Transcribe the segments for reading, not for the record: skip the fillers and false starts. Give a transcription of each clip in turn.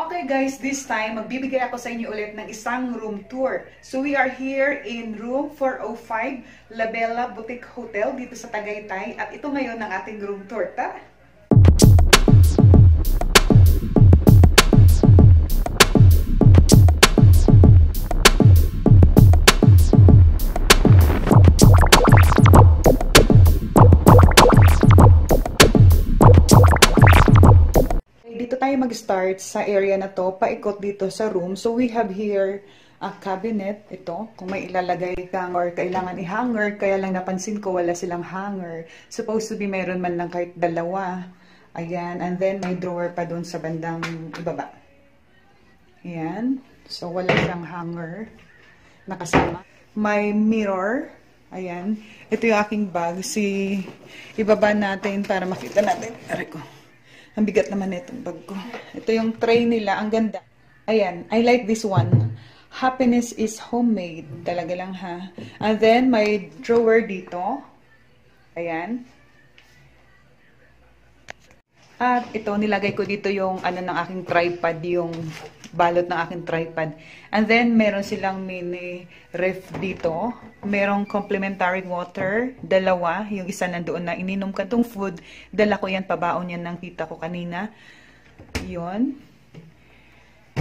Okay guys, this time magbibigay ako sa inyo ulit ng isang room tour. So we are here in room 405, La Bella Boutique Hotel dito sa Tagaytay. At ito ngayon ang ating room tour. Tara! Mag-start sa area na to, paikot dito sa room. So we have here a cabinet, ito, kung may ilalagay kang or kailangan i-hanger, kaya lang napansin ko wala silang hanger. Supposed to be meron man lang kahit dalawa. Ayan, and then may drawer pa dun sa bandang ibaba. Ayan, so wala siyang hanger nakasama. May mirror. Ayan, ito yung aking bag. Ibaba natin para makita natin. Aray ko. Ang bigat naman itong bag ko. Ito yung tray nila. Ang ganda. Ayan. I like this one. Happiness is homemade. Talaga lang ha. And then, may drawer dito. Ayan. At ito, nilagay ko dito yung ano ng aking tripod. Yung balot ng aking tripod. And then, meron silang mini ref dito. Merong complimentary water. Dalawa. Yung isa nandoon na ininom ka itong food. Dala ko yan. Pabaon yan ng tita ko kanina. Yun.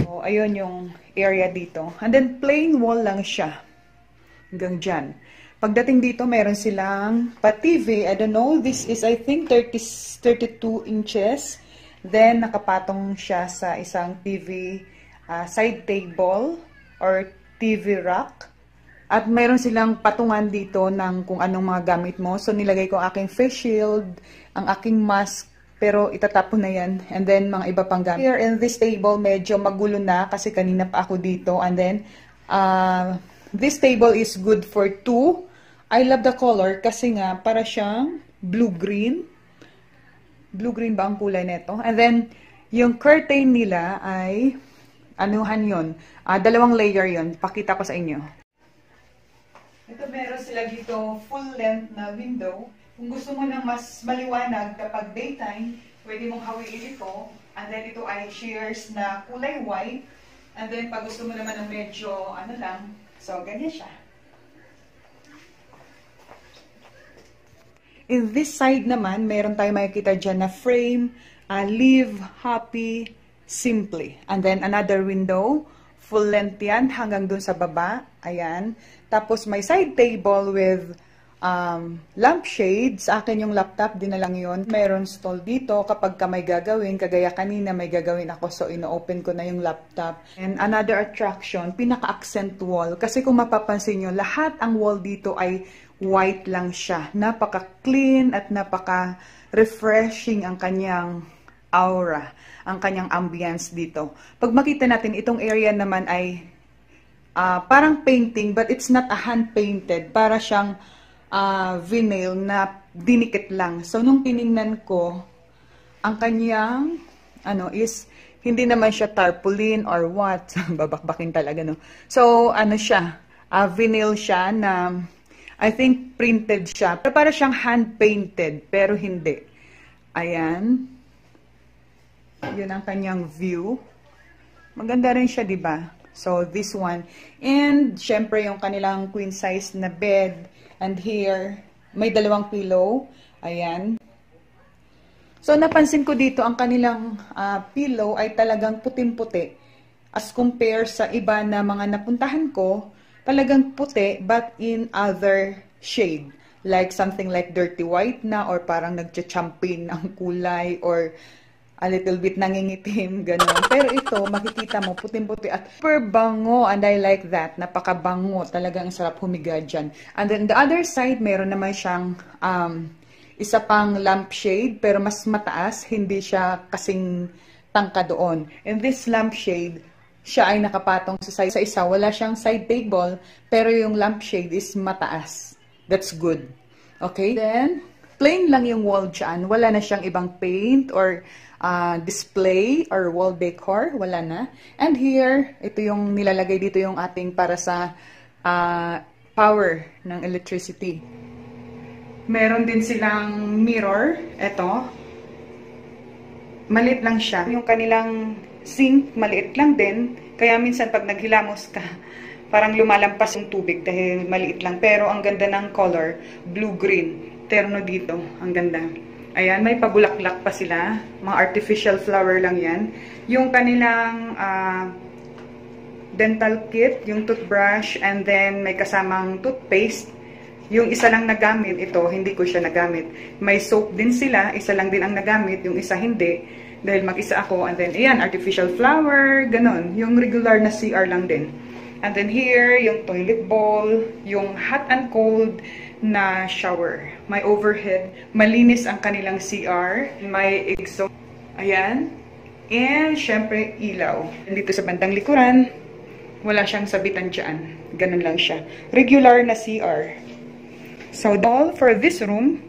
So, ayun yung area dito. And then, plain wall lang siya. Hanggang dyan. Pagdating dito, meron silang pa-TV. I don't know. This is, I think, 32 inches. Then, nakapatong siya sa isang TV side table or TV rack. At meron silang patungan dito ng kung anong mga gamit mo. So, nilagay ko aking face shield, ang aking mask, pero itatapon na yan. And then, mga iba pang gamit. Here in this table, medyo magulo na kasi kanina pa ako dito. And then, this table is good for 2. I love the color kasi nga, para siyang blue-green. Blue-green ba ang kulay nito? And then, yung curtain nila ay, anuhan yun? 2 layer yun. Pakita ko sa inyo. Ito meron sila dito full length na window. Kung gusto mo ng mas maliwanag kapag daytime, pwede mong hawilin ito. And then ito ay shears na kulay white. And then pag gusto mo naman ng medyo ano lang, so ganyan siya. In this side naman, meron tayong makikita dyan na frame, live happy simply. And then another window, full length yan hanggang dun sa baba. Ayan. Tapos may side table with lampshade. Sa akin yung laptop, din na lang yun. Meron stall dito kapag ka may gagawin. Kagaya kanina may gagawin ako, so ino-open ko na yung laptop. And another attraction, pinaka-accent wall. Kasi kung mapapansin nyo, lahat ang wall dito ay white lang siya. Napaka-clean at napaka-refreshing ang kanyang aura, ang kanyang ambience dito. Pag makita natin, itong area naman ay parang painting, but it's not a hand-painted. Para siyang vinyl na dinikit lang. So, nung tiningnan ko, ang kanyang, is, hindi naman siya tarpaulin or what. Babakbakin talaga, no? So, siya, vinyl siya na, I think, printed siya. Pero para siyang hand-painted, pero hindi. Ayan. Yun ang kanyang view. Maganda rin siya, di ba? So, this one. And, syempre, yung kanilang queen size na bed. And here, may 2 pillow. Ayan. So, napansin ko dito, ang kanilang pillow ay talagang puting-puti. As compare sa iba na mga napuntahan ko, talagang puti, but in other shade. Like something like dirty white na, or parang nagcha-champagne ang kulay, or a little bit nangingitim, gano'n. Pero ito, makikita mo, puting-puti at super bango, and I like that. Napakabango. Talagang sarap humiga dyan. And then, the other side, meron naman siyang isa pang lampshade, pero mas mataas. Hindi siya kasing tangka doon. And this lampshade, siya ay nakapatong sa isa. Wala siyang side table, pero yung lampshade is mataas. That's good. Okay? Then, plain lang yung wall dyan. Wala na siyang ibang paint or display or wall decor. Wala na. And here, ito yung nilalagay dito yung ating para sa power ng electricity. Meron din silang mirror. Ito. Malit lang siya. Yung kanilang sink, maliit lang din. Kaya minsan pag naghilamos ka, parang lumalampas yung tubig dahil maliit lang. Pero ang ganda ng color, blue-green. Terno dito, ang ganda. Ayan, may pabulaklak pa sila. Mga artificial flower lang yan. Yung kanilang dental kit, yung toothbrush, and then may kasamang toothpaste. Yung isa lang nagamit, ito, hindi ko siya nagamit. May soap din sila, isa lang din ang nagamit, yung isa hindi. Dahil mag-isa ako, and then, ayan, artificial flower, ganon. Yung regular na CR lang din. And then here, yung toilet bowl, yung hot and cold na shower. May overhead, malinis ang kanilang CR, may exhaust, ayan. And, syempre, ilaw. Dito sa bandang likuran, wala siyang sabitan dyan. Ganun lang siya. Regular na CR. So, all for this room,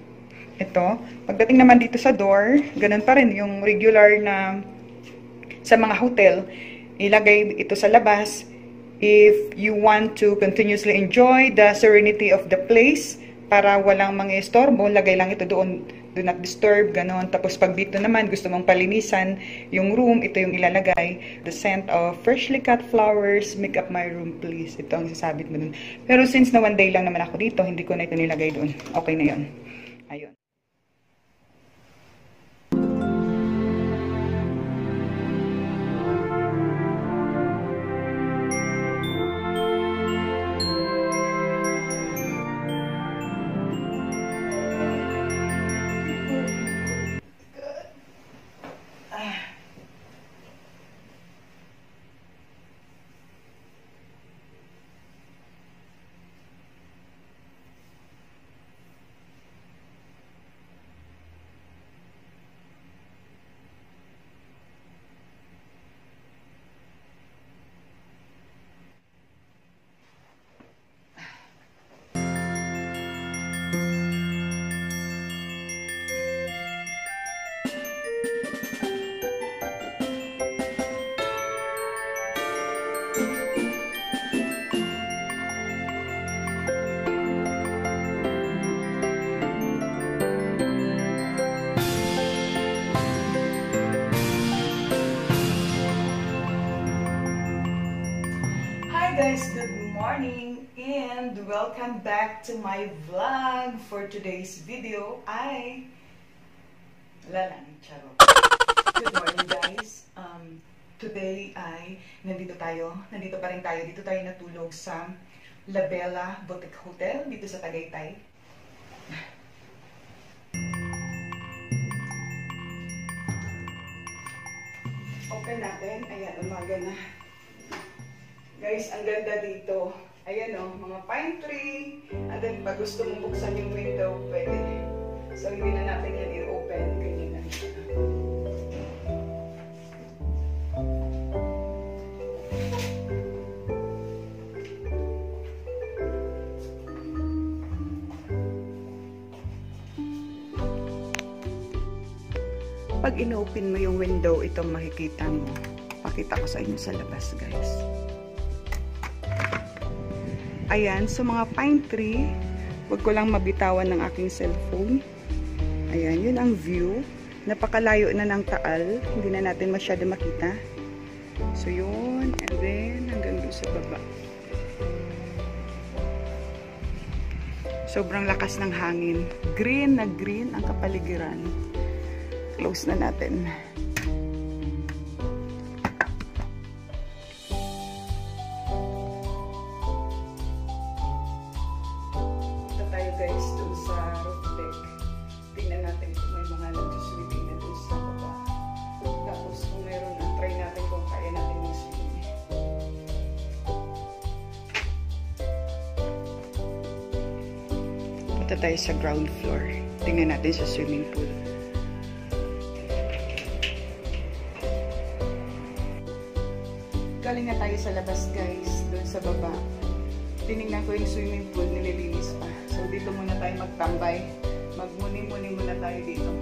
ito. Pagdating naman dito sa door, ganun pa rin yung regular na sa mga hotel. Ilagay ito sa labas. If you want to continuously enjoy the serenity of the place, para walang mga istorbo, lagay lang ito doon. Do not disturb, ganon. Tapos pag dito naman, gusto mong palinisan yung room, ito yung ilalagay. The scent of freshly cut flowers, make up my room please. Ito ang sasabit mo dun. Pero since na one day lang naman ako dito, hindi ko na ito nilagay doon. Okay na yun. Ayun. Guys, good morning and welcome back to my vlog. For today's video ay lalang charot. Good morning guys. Today ay nandito pa rin tayo. Dito tayo natulog sa La Bella Boutique Hotel dito sa Tagaytay. Open natin. Ayan, umaga na. Guys, ang ganda dito. Ayan o, mga pine tree. And then, pag gusto mong buksan yung window, pwede. So, hindi na natin yan i-open. Ganyan na siya. Pag in-open mo yung window, itong makikita mo. Pakita ko sa inyo sa labas, guys. Ayan, so mga pine tree, wag ko lang mabitawan ng aking cellphone. Ayan, yun ang view. Napakalayo na ng Taal, hindi na natin masyado makita. So yun, and then hanggang doon sa baba. Sobrang lakas ng hangin. Green na green ang kapaligiran. Close na natin. Punta tayo sa ground floor. Tingnan natin sa swimming pool. Galing na tayo sa labas guys, doon sa baba. Tinignan ko yung swimming pool, nililinis pa. So dito muna tayo magtambay. Magmuni-muni muna tayo dito.